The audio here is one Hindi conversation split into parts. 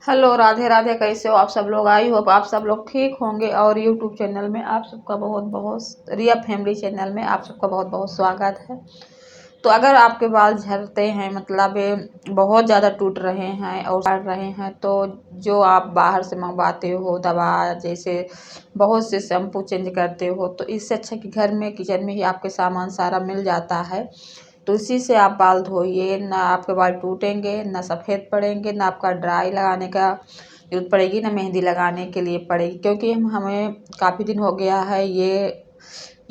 हेलो, राधे राधे। कैसे हो आप सब लोग? आई होप आप सब लोग ठीक होंगे। और यूट्यूब चैनल में आप सबका बहुत बहुत, रिया फैमिली चैनल में आप सबका बहुत बहुत स्वागत है। तो अगर आपके बाल झड़ते हैं, मतलब बहुत ज़्यादा टूट रहे हैं और झड़ रहे हैं, तो जो आप बाहर से मंगवाते हो दवा, जैसे बहुत से शैम्पू चेंज करते हो, तो इससे अच्छा कि घर में किचन में ही आपके सामान सारा मिल जाता है। तो इसी से आप बाल धोइए, ना आपके बाल टूटेंगे, ना सफ़ेद पड़ेंगे, ना आपका ड्राई लगाने का जरूरत पड़ेगी, ना मेहंदी लगाने के लिए पड़ेगी। क्योंकि हमें काफ़ी दिन हो गया है ये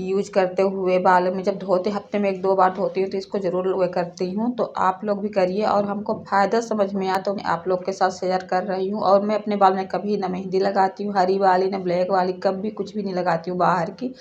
यूज करते हुए। बालों में जब धोते, हफ्ते में 1-2 बार धोती हूँ, तो इसको ज़रूर वो करती हूँ। तो आप लोग भी करिए और हमको फ़ायदा समझ में आया तो मैं आप लोग के साथ शेयर कर रही हूँ। और मैं अपने बाल में कभी ना मेहंदी लगाती हूँ हरी वाली, ना ब्लैक वाली, कभी कुछ भी नहीं लगाती हूँ बाहर की।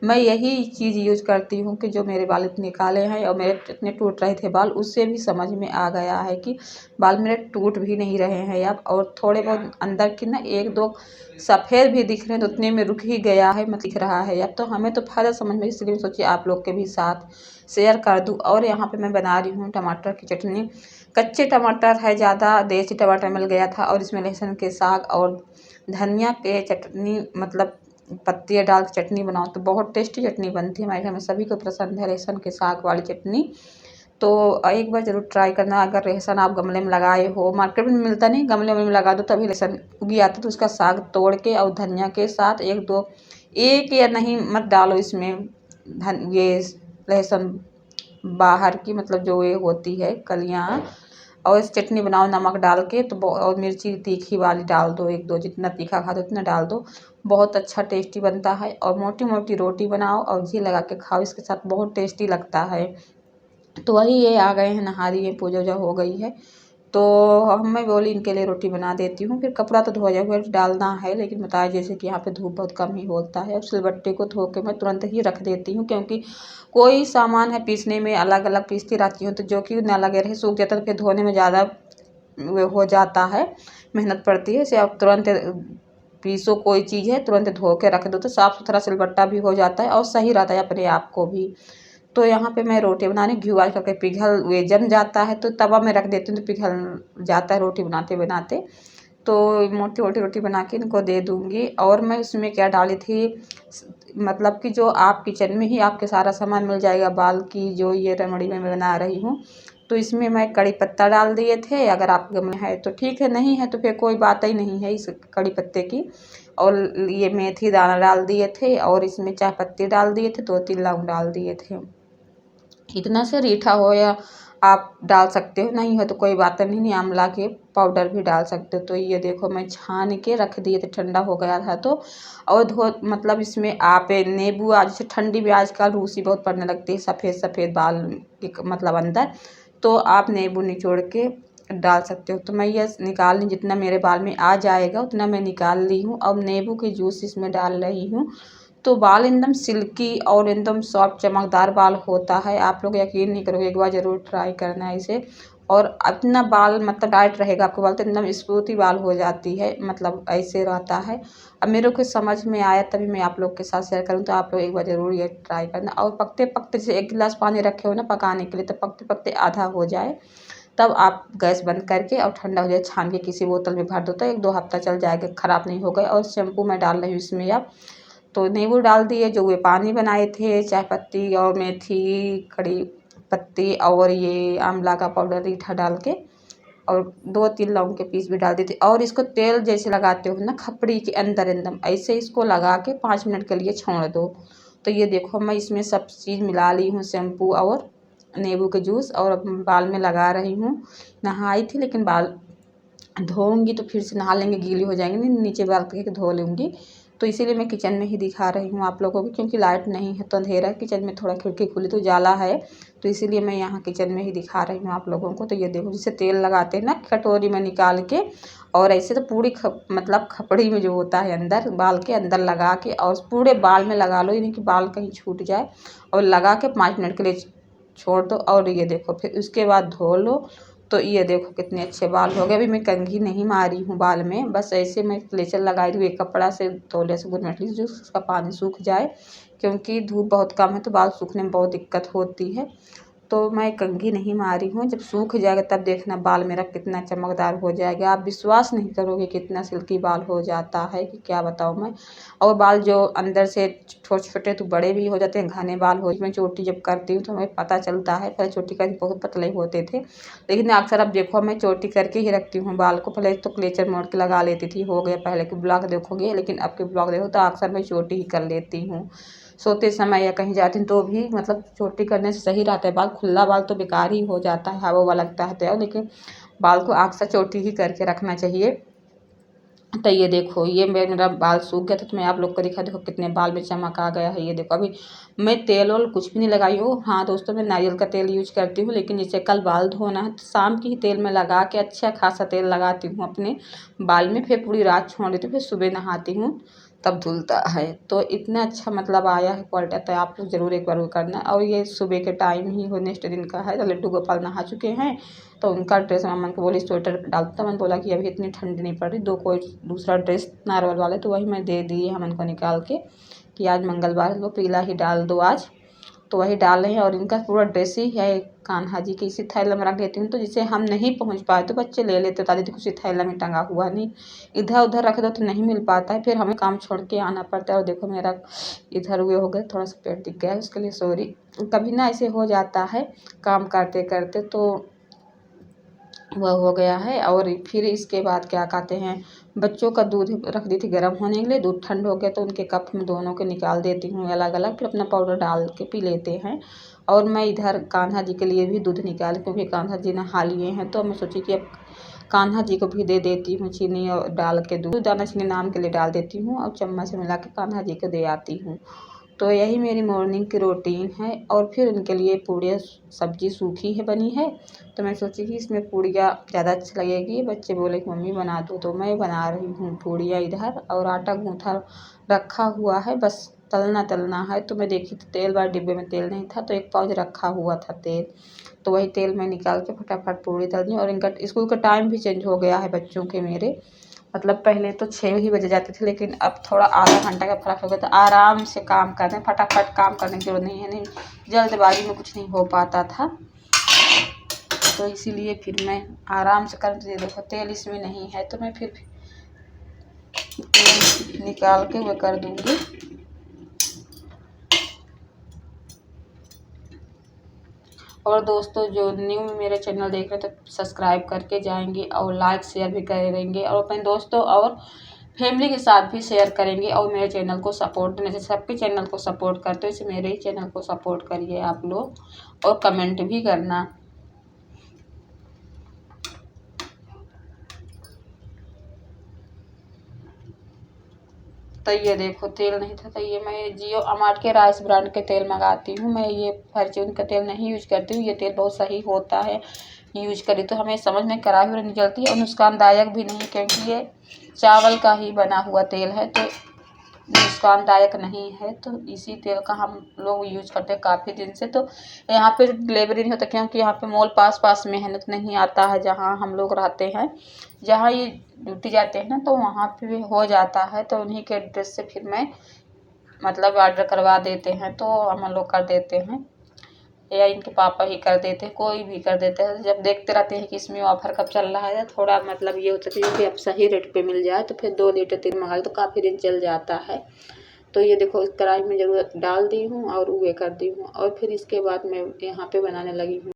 मैं यही चीज़ यूज करती हूँ कि जो मेरे बाल इतने काले हैं और मेरे इतने टूट रहे थे बाल, उससे भी समझ में आ गया है कि बाल मेरे टूट भी नहीं रहे हैं अब। और थोड़े बहुत अंदर की ना 1-2 सफ़ेद भी दिख रहे हैं, तो उतने में रुक ही गया है, मत दिख रहा है अब। तो हमें तो फ़ायदा समझ में, इसलिए सोची आप लोग के भी साथ शेयर कर दूं। और यहाँ पे मैं बना रही हूँ टमाटर की चटनी। कच्चे टमाटर है, ज़्यादा देसी टमाटर मिल गया था, और इसमें लहसुन के साग और धनिया के चटनी, मतलब पत्तियाँ डाल के चटनी बनाओ तो बहुत टेस्टी चटनी बनती है। हमारे घर में सभी को पसंद है लहसुन के साग वाली चटनी। तो एक बार ज़रूर ट्राई करना। अगर लहसुन आप गमले में लगाए हो, मार्केट में मिलता नहीं, गमले में लगा दो तभी लहसुन उगी आता है। तो उसका साग तोड़ के और धनिया के साथ 1-2, एक या नहीं मत डालो इसमें ये लहसुन बाहर की, मतलब जो ये होती है कलियाँ। और इस चटनी बनाओ नमक डाल के, तो और मिर्ची तीखी वाली डाल दो 1-2, जितना तीखा खाते उतना डाल दो। बहुत अच्छा टेस्टी बनता है। और मोटी मोटी रोटी बनाओ और घी लगा के खाओ, इसके साथ बहुत टेस्टी लगता है। तो वही ये आ गए हैं, नहा रही है, पूजा वूजा हो गई है। तो मैं बोली इनके लिए रोटी बना देती हूँ। फिर कपड़ा तो धोया हुआ डालना है, लेकिन बताया जैसे कि यहाँ पे धूप बहुत कम ही होता है। अब सिलबट्टे को धो के मैं तुरंत ही रख देती हूँ, क्योंकि कोई सामान है पीसने में अलग अलग पीसती रहती हूँ, तो जो कि ना लगे रहे, सूख जाता है तो फिर धोने में ज़्यादा वो हो जाता है, मेहनत पड़ती है। इसे आप तुरंत पीसो, कोई चीज़ है तुरंत धो के रख दो तो साफ़ सुथरा सिलबट्टा भी हो जाता है और सही रहता है अपने आप को भी। तो यहाँ पे मैं रोटी बनाने, घी आज करके पिघल वे जम जाता है, तो तवा में रख देती हूँ तो पिघल जाता है रोटी बनाते बनाते। तो मोटी मोटी रोटी बना के इनको दे दूँगी। और मैं उसमें क्या डाली थी, मतलब कि जो आप किचन में ही आपके सारा सामान मिल जाएगा बाल की, जो ये रेमेडी में मैं बना रही हूँ। तो इसमें मैं कड़ी पत्ता डाल दिए थे, अगर आपके में है तो ठीक है, नहीं है तो फिर कोई बात ही नहीं है इस कड़ी पत्ते की। और ये मेथी दाना डाल दिए थे, और इसमें चाय पत्ती डाल दिए थे, 2-3 लौंग डाल दिए थे। इतना से रीठा हो या आप डाल सकते हो, नहीं हो तो कोई बात नहीं, आंवला के पाउडर भी डाल सकते हो। तो ये देखो मैं छान के रख दिए थे, ठंडा हो गया था तो। और मतलब इसमें आप नींबू, आज जैसे ठंडी भी आजकल रूसी बहुत पड़ने लगती है, सफ़ेद सफ़ेद बाल के मतलब अंदर, तो आप नींबू निचोड़ के डाल सकते हो। तो मैं ये निकाल ली, जितना मेरे बाल में आ जाएगा उतना मैं निकाल ली हूँ। अब नींबू की जूस इसमें डाल रही हूँ, तो बाल एकदम सिल्की और एकदम सॉफ्ट चमकदार बाल होता है। आप लोग यकीन नहीं करोगे, एक बार ज़रूर ट्राई करना है इसे। और अपना बाल मतलब टाइट रहेगा, आपको बाल तो एकदम स्मूथी बाल हो जाती है, मतलब ऐसे रहता है। अब मेरे को समझ में आया तभी मैं आप लोग के साथ शेयर करूँ, तो आप लोग एक बार ज़रूर ये ट्राई करना। और पकते पकते जैसे 1 गिलास पानी रखे हो ना पकाने के लिए, तो पकते पकते आधा हो जाए तब आप गैस बंद करके और ठंडा हो जाए, छान के किसी बोतल में भर दो, तो 1-2 हफ्ता चल जाएगा, ख़राब नहीं होगा। और शैम्पू मैं डाल रही हूँ इसमें अब। तो नींबू डाल दिए, जो वे पानी बनाए थे, चाय पत्ती और मेथी, कड़ी पत्ती और ये आंवला का पाउडर रीठा डाल के, और 2-3 लौंग के पीस भी डाल देते। और इसको तेल जैसे लगाते हो ना खपड़ी के अंदर, एकदम ऐसे इसको लगा के 5 मिनट के लिए छोड़ दो। तो ये देखो मैं इसमें सब चीज़ मिला ली हूँ, शैम्पू और नींबू के जूस, और अब बाल में लगा रही हूँ। नहाई थी, लेकिन बाल धोऊँगी तो फिर से नहा लेंगे, गीली हो जाएंगे, नहीं नीचे बाल करके धो लूँगी। तो इसीलिए मैं किचन में ही दिखा रही हूँ आप लोगों को, क्योंकि लाइट नहीं है तो अंधेरा है, किचन में थोड़ा खिड़की खुली तो उजाला है, तो इसीलिए मैं यहाँ किचन में ही दिखा रही हूँ आप लोगों को। तो ये देखो, जैसे तेल लगाते हैं ना कटोरी में निकाल के, और ऐसे तो पूरी मतलब खपड़ी में जो होता है अंदर, बाल के अंदर लगा के और पूरे बाल में लगा लो, यानी कि बाल कहीं छूट जाए, और लगा के 5 मिनट के लिए छोड़ दो। और ये देखो फिर उसके बाद धो लो। तो ये देखो कितने अच्छे बाल हो गए। अभी मैं कंघी नहीं मारी हूँ बाल में, बस ऐसे मैं क्लेचर लगाई हूँ एक कपड़ा से, तौलिया से गुड जो उसका पानी सूख जाए, क्योंकि धूप बहुत कम है तो बाल सूखने में बहुत दिक्कत होती है। तो मैं कंघी नहीं मारी हूँ। जब सूख जाएगा तब देखना बाल मेरा कितना चमकदार हो जाएगा। आप विश्वास नहीं करोगे कितना सिल्की बाल हो जाता है कि क्या बताऊँ मैं। और बाल जो अंदर से छोटे छोटे तो बड़े भी हो जाते हैं, घने बाल हो। मैं चोटी जब करती हूँ तो हमें पता चलता है। पहले चोटी करके बहुत पतले होते थे, लेकिन अक्सर अब देखो मैं चोटी करके ही रखती हूँ बाल को। पहले तो क्लेचर मोड़ के लगा लेती थी, हो गया पहले के ब्लॉग देखोगे, लेकिन अब के ब्लॉग देखो तो अक्सर मैं चोटी ही कर लेती हूँ। सोते समय या कहीं जाती हूँ तो भी मतलब चोटी करने से सही रहता है बाल। खुला बाल तो बेकार ही हो जाता है, हवा ववा लगता है तो, लेकिन बाल को अक्सर चोटी ही करके रखना चाहिए। तो ये देखो ये मेरा बाल सूख गया था, तो मैं आप लोग को दिखा, देखो कितने बाल में चमक आ गया है। ये देखो अभी मैं तेल और कुछ भी नहीं लगाई हूँ। हाँ दोस्तों, मैं नारियल का तेल यूज करती हूँ, लेकिन जैसे कल बाल धोना है तो शाम की ही तेल में लगा के अच्छा खासा तेल लगाती हूँ अपने बाल में, फिर पूरी रात छोड़ देती हूँ, फिर सुबह नहाती हूँ तब धुलता है। तो इतना अच्छा मतलब आया है क्वालिटी, तो आप लोग ज़रूर एक बार वो करना। और ये सुबह के टाइम ही हो, नेक्स्ट दिन का है। तो लड्डू गोपाल नहा चुके हैं, तो उनका ड्रेस अमन को बोली स्वेटर डालता। मैंने बोला कि अभी इतनी ठंड नहीं पड़ रही, दो कोई दूसरा ड्रेस नार्मल वाले, तो वही मैं दे दी है अमन को निकाल के कि आज मंगलवार है तो पीला ही डाल दो आज। तो वही डाल रहे हैं। और इनका पूरा ड्रेस ही है कान्हा जी की, इसी थैला में रख देती हूँ। तो जिसे हम नहीं पहुँच पाए तो बच्चे ले लेते, दादी देखो उसी थैला में टंगा हुआ, नहीं इधर उधर रख दो तो नहीं मिल पाता है, फिर हमें काम छोड़ के आना पड़ता है। और देखो मेरा इधर हुए हो गए, थोड़ा सा पेट दिख गया है, उसके लिए सॉरी। कभी ना ऐसे हो जाता है काम करते करते, तो वह हो गया है। और फिर इसके बाद क्या कहते हैं, बच्चों का दूध रख दी थी गर्म होने के लिए। दूध ठंड हो गया तो उनके कप में दोनों के निकाल देती हूँ अलग अलग, फिर अपना पाउडर डाल के पी लेते हैं। और मैं इधर कान्हा जी के लिए भी दूध निकाल, क्योंकि कान्हा जी नहा लिए हैं, तो मैं सोची कि अब कान्हा जी को भी दे देती हूँ चीनी और डाल के, दूध दाना चीनी नाम के लिए डाल देती हूँ और चम्मच से मिला के कान्हा जी को दे आती हूँ। तो यही मेरी मॉर्निंग की रूटीन है। और फिर उनके लिए पूड़ियाँ सब्जी सूखी है बनी है, तो मैं सोची कि इसमें पूड़ियाँ ज़्यादा अच्छी लगेगी। बच्चे बोले कि मम्मी बना दो, तो मैं बना रही हूँ पूड़ियाँ इधर। और आटा गूँथा रखा हुआ है, बस तलना है। तो मैं देखी तो तेल वाले डिब्बे में तेल नहीं था, तो एक पाउच रखा हुआ था तेल, तो वही तेल मैं निकाल के फटाफट पूड़ी तल दी। और इनका स्कूल का टाइम भी चेंज हो गया है बच्चों के मेरे, मतलब पहले तो 6 ही बजे जाते थे, लेकिन अब थोड़ा आधा घंटा का फ़र्क हो गया। तो आराम से काम करते हैं, फटाफट काम करने की ज़रूरत नहीं है, नहीं जल्दबाजी में कुछ नहीं हो पाता था, तो इसीलिए फिर मैं आराम से कर दे। देखो तेल इसमें नहीं है, तो मैं फिर तेल निकाल के वो कर दूँगी। और दोस्तों जो न्यू मेरे चैनल देख रहे हैं तो सब्सक्राइब करके जाएंगे और लाइक शेयर भी करेंगे, और अपने दोस्तों और फैमिली के साथ भी शेयर करेंगे। और मेरे चैनल को सपोर्ट देने से, सबके चैनल को सपोर्ट करते हो इसे मेरे ही चैनल को सपोर्ट करिए आप लोग, और कमेंट भी करना। तो ये देखो तेल नहीं था, तो ये मैं जियो अमार्ट के राइस ब्रांड के तेल मंगाती हूँ। मैं ये फॉर्च्यून का तेल नहीं यूज करती हूँ, ये तेल बहुत सही होता है, यूज करी तो हमें समझ में कड़ाही और निकलती है, और नुकसानदायक भी नहीं, क्योंकि ये चावल का ही बना हुआ तेल है, तो नुकसानदायक नहीं है। तो इसी तेल का हम लोग यूज करते हैं काफ़ी दिन से। तो यहाँ पे डिलीवरी नहीं होता, क्योंकि यहाँ पे मॉल पास पास में है, तो नहीं आता है जहाँ हम लोग रहते हैं। जहाँ ये ड्यूटी जाते हैं ना, तो वहाँ पे भी हो जाता है, तो उन्हीं के एड्रेस से फिर मैं मतलब ऑर्डर करवा देते हैं, तो हम लोग कर देते हैं, या इनके पापा ही कर देते हैं, कोई भी कर देते हैं। जब देखते रहते हैं कि इसमें ऑफर कब चल रहा है, थोड़ा मतलब ये होता है कि अब सही रेट पे मिल जाए, तो फिर 2 लीटर तेल मंगा तो काफ़ी दिन चल जाता है। तो ये देखो इस कढ़ाई में ज़रूर डाल दी हूँ और वो कर दी हूँ, और फिर इसके बाद मैं यहाँ पे बनाने लगी हूँ